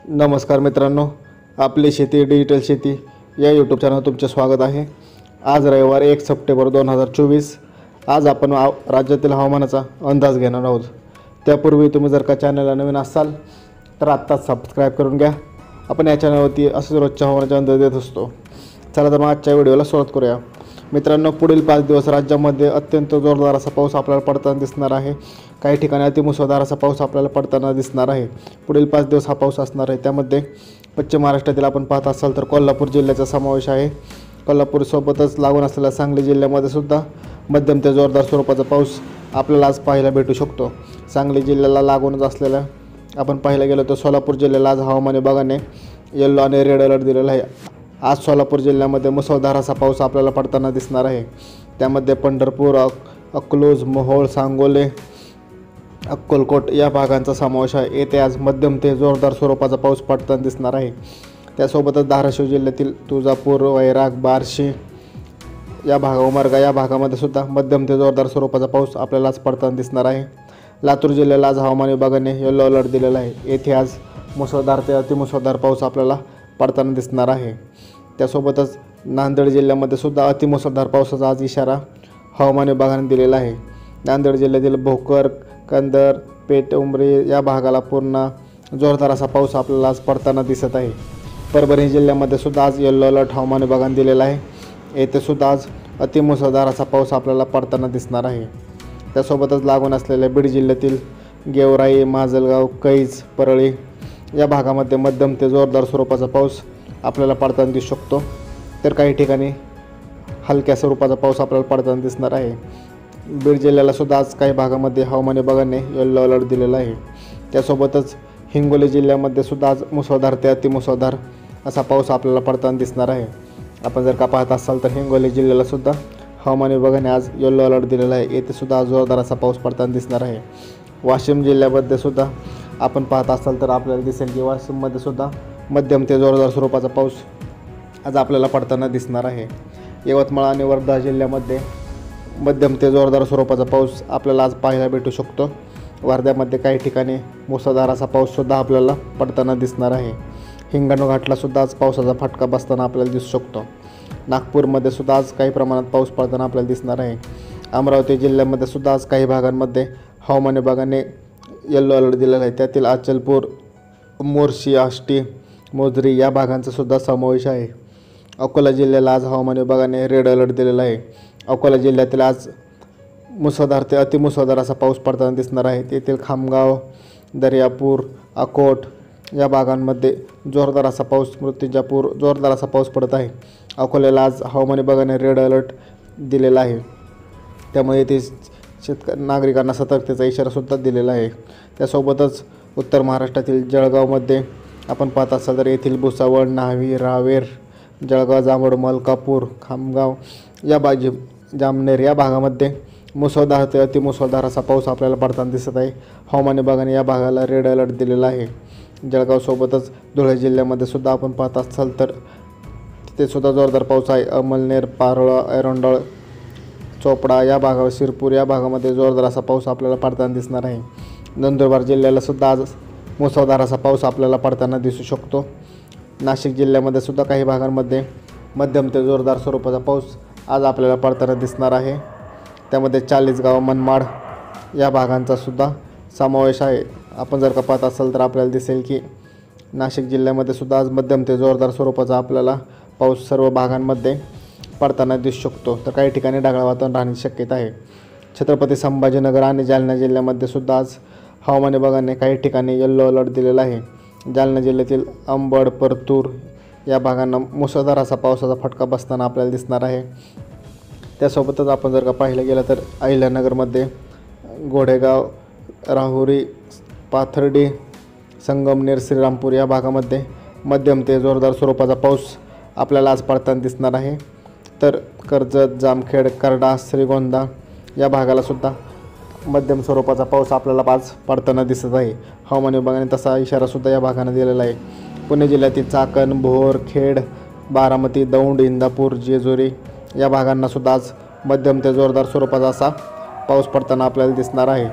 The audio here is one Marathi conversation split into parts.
नमस्कार मित्रांनो, आपली शेती डिजिटल शेती या यूट्यूब चॅनल तुमचे स्वागत आहे। आज रविवार 1 सप्टेंबर 2024। आज आपण राज्यातील हवामानाचा अंदाज घेणार आहोत। त्यापूर्वी तुम्ही जर का चॅनलला नवीन असाल तर आत्ताच सबस्क्राईब करून घ्या। आपण या चॅनलवरती असेच रोजच्या हवामानाचा अंदाज देत असतो। चला तर मग आजच्या व्हिडिओला सुरुवात करूया। मित्रांनो, पुढील 5 दिवस राज्यामध्ये अत्यंत जोरदार असा पाऊस आपल्याला पडताना दिसणार आहे। काही ठिकाणी अतिमुसळधार असा पाऊस आपल्याला पडताना दिसणार आहे। पुढील 5 दिवस हा पाऊस असणार आहे। त्यामध्ये पश्चिम महाराष्ट्रातील आपण पाहत असाल तर कोल्हापूर जिल्ह्याचा समावेश आहे। कोल्हापूरसोबतच लागून असलेल्या सांगली जिल्ह्यामध्ये सुद्धा मध्यम ते जोरदार स्वरूपाचा पाऊस आपल्याला आज पाहायला भेटू शकतो। सांगली जिल्ह्याला लागूनच असलेल्या आपण पाहायला गेलो तर सोलापूर जिल्ह्याला आज हवामान विभागाने येलो आणि रेड अलर्ट दिलेला आहे। आज सोलापूर जिल्ह्यामध्ये मुसळधार असा पाऊस आपल्याला पडताना दिसणार आहे। त्यामध्ये पंढरपूर, अकलूज, मोहोळ, सांगोले, अक्कलकोट या भागांचा समावेश आहे। येथे आज मध्यम ते जोरदार स्वरूपाचा पाऊस पडताना दिसणार आहे। त्यासोबतच धाराशिव जिल्ह्यातील तुळजापूर, वैराग, बार्शी या उमरगा या भागामध्ये सुद्धा मध्यम ते जोरदार स्वरूपाचा पाऊस आपल्याला आज पडताना दिसणार आहे। लातूर जिल्ह्याला आज हवामान विभागाने येलो अलर्ट दिलेला आहे। येथे आज मुसळधार ते अतिमुसळधार पाऊस आपल्याला पडताना दिसणार आहे। त्यासोबतच नांदेड जिल्ह्यामध्ये सुद्धा अतिमुसळधार पावसाचा आज इशारा हवामान विभागाने दिलेला आहे। नांदेड जिल्ह्यातील भोकर, कंदर, पेठ, उमरी या भागाला पूर्ण जोरदार असा पाऊस आपल्याला आज पडताना दिसत आहे। परभणी जिल्ह्यामध्ये सुद्धा आज येलो अलर्ट हवामान विभागाने दिलेला आहे। येथे सुद्धा आज अतिमुसळधार असा पाऊस आपल्याला पडताना दिसणार आहे। त्यासोबतच लागून असलेल्या बीड जिल्ह्यातील गेवराई, माजलगाव, कैज, परळी या भागामध्ये मध्यम ते जोरदार स्वरूपाचा पाऊस आपल्याला पडताना दिसू शकतो। तर काही ठिकाणी हलक्या स्वरूपाचा पाऊस आपल्याला पडताना दिसणार आहे। बीड जिल्ह्याला सुद्धा आज काही भागामध्ये हवामान विभागाने येलो अलर्ट दिलेला आहे। त्यासोबतच हिंगोली जिल्ह्यामध्ये सुद्धा आज मुसळधार ते अतिमुसळधार असा पाऊस आपल्याला पडताना दिसणार आहे। आपण जर का पाहत असाल तर हिंगोली जिल्ह्याला सुद्धा हवामान विभागाने आज येलो अलर्ट दिलेला आहे। येथे सुद्धा आज जोरदार असा पाऊस पडताना दिसणार आहे। वाशिम जिल्ह्यामध्ये सुद्धा आपण पाहत असाल तर आपल्याला दिसेल की वाशिममध्ये सुद्धा मध्यम ते जोरदार स्वरूपाचा पाऊस आज आपल्याला पडताना दिसणार आहे। यवतमाळ आणि वर्धा जिल्ह्यामध्ये मध्यम ते जोरदार स्वरूपाचा पाऊस आपल्याला आज पाहायला भेटू शकतो। वर्ध्यामध्ये काही ठिकाणी मुसळधार असा पाऊससुद्धा आपल्याला पडताना दिसणार आहे। हिंगणघाटला घाटलासुद्धा आज पावसाचा फटका बसताना आपल्याला दिसू शकतो। नागपूरमध्ये सुद्धा आज काही प्रमाणात पाऊस पडताना आपल्याला दिसणार आहे। अमरावती जिल्ह्यामध्ये सुद्धा आज काही भागांमध्ये हवामान विभागाने येलो अलर्ट दिलेला आहे। त्यातील अचलपूर, मोर्शी, आष्टी, मोजरी या भागांचा सुद्धा समावेश आहे। अकोला जिल्ह्याला आज हवामान विभागाने रेड अलर्ट दिलेला आहे। अकोला जिल्ह्यातील आज मुसळधार ते अतिमुसळधार असा पाऊस पडताना दिसणार आहे। तेथील खामगाव, दर्यापूर, अकोट या भागांमध्ये जोरदार असा पाऊस, मृत्युंजयपूर जोरदार असा पाऊस पडत आहे। अकोल्याला आज हवामान विभागाने रेड अलर्ट दिलेला आहे। त्यामुळे येथे नागरिकांना सतर्कतेचा इशारासुद्धा दिलेला आहे। त्यासोबतच उत्तर महाराष्ट्रातील जळगावमध्ये आपण पाहत असाल तर येथील भुसावळ, न्हावी, रावेर, जळगाव, जामोद, मलकापूर, खामगाव या जामनेर या भागामध्ये मुसळधार ते अतिमुसळधार असा पाऊस आपल्याला पडताना दिसत आहे। हवामान विभागाने या भागाला रेड अलर्ट दिलेला आहे। जळगावसोबतच धुळे जिल्ह्यामध्ये सुद्धा आपण पाहत असाल तर तिथे सुद्धा जोरदार पाऊस आहे। अमळनेर, पारोळा, एरोंडळ, चोपडा या भागावर, शिरपूर या भागामध्ये जोरदार असा पाऊस आपल्याला पडताना दिसणार आहे। नंदुरबार जिल्ह्याला सुद्धा आज मुसळधार असा पाऊस आपल्याला पडताना दिसू शकतो। नाशिक जिल्ह्यामध्ये सुद्धा काही भागांमध्ये मध्यम ते जोरदार स्वरूपाचा पाऊस आज आपल्याला पडताना दिसणार आहे। त्यामध्ये चाळीसगाव, मनमाड या भागांचा सुद्धा समावेश आहे। आपण जर का पाहत असाल तर आपल्याला दिसेल की नाशिक जिल्ह्यामध्ये सुद्धा आज मध्यम ते जोरदार स्वरूपाचा आपल्याला पाऊस सर्व भागांमध्ये पडताना दिसू शकतो। तर काही ठिकाणी ढगाळ वातावरण राहण्याची शक्यता आहे। छत्रपती संभाजीनगर आणि जालना जिल्ह्यामध्ये सुद्धा आज हवामान विभागाने काही ठिकाणी येलो अलर्ट दिलेला आहे। जालना जिल्ह्यातील अंबड, परतूर या भागांना मुसळधार असा पावसाचा फटका बसताना आपल्याला दिसणार आहे। त्यासोबतच आपण जर का पाहिलं गेलं तर अहिल्यानगरमध्ये घोडेगाव, राहुरी, पाथर्डी, संगमनेर, श्रीरामपूर या भागामध्ये मध्यम ते जोरदार स्वरूपाचा पाऊस आपल्याला आज पडताना दिसणार आहे। तर कर्जत, जामखेड, करडा, श्रीगोंदा या भागाला सुद्धा मध्यम स्वरूपाचा पाऊस आपल्याला आज पडताना दिसत आहे। हवामान विभागाने तसा इशारासुद्धा या भागांना दिलेला आहे। पुणे जिल्ह्यातील चाकण, भोर, खेड, बारामती, दौंड, इंदापूर, जेजुरी या भागांना सुद्धा आज मध्यम ते जोरदार स्वरूपाचा असा पाऊस पडताना आपल्याला दिसणार आहे।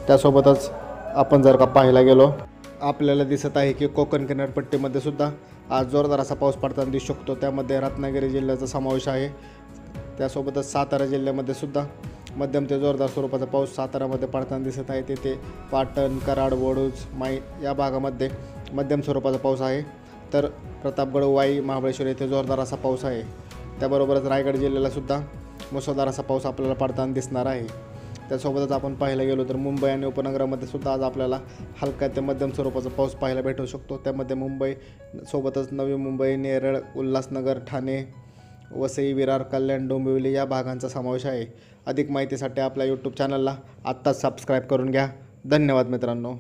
त्यासोबतच आपण जर का पाहायला गेलो आपल्याला दिसत आहे की कोकण किनारपट्टीमध्ये सुद्धा आज जोरदार असा पाऊस पडताना दिसू शकतो. त्यामध्ये रत्नागिरी जिल्ह्याचा समावेश आहे. त्यासोबतच सातारा जिल्ह्यामध्ये सुद्धा मध्यम ते जोरदार स्वरूपाचा पाऊस सातारामध्ये पडताना दिसत आहे. तेथे पाटण, कराड, वडूज, माई या भागामध्ये मध्यम स्वरूपाचा पाऊस आहे. तर प्रतापगड, वाई, महाबळेश्वर येथे जोरदार असा पाऊस आहे. त्याबरोबरच रायगड जिल्ह्याला सुद्धा मुसळधार असा पाऊस आपल्याला पडताना दिसणार आहे. त्यासोबतच आपण पाहायला गेलो तर मुंबई आणि उपनगरामध्ये सुद्धा आज आपल्याला हलका ते मध्यम स्वरूपाचा पाऊस पाहायला भेटू शकतो. त्यामध्ये मुंबई सोबतच नवी मुंबई, नेरळ, उल्हासनगर, ठाणे, वसई, विरार, कल्याण, डोंबिवली या भागांचा समावेश आहे. अधिक माहितीसाठी आपल्या यूट्यूब चॅनलला आत्ताच सबस्क्राईब करून घ्या. धन्यवाद मित्रांनो.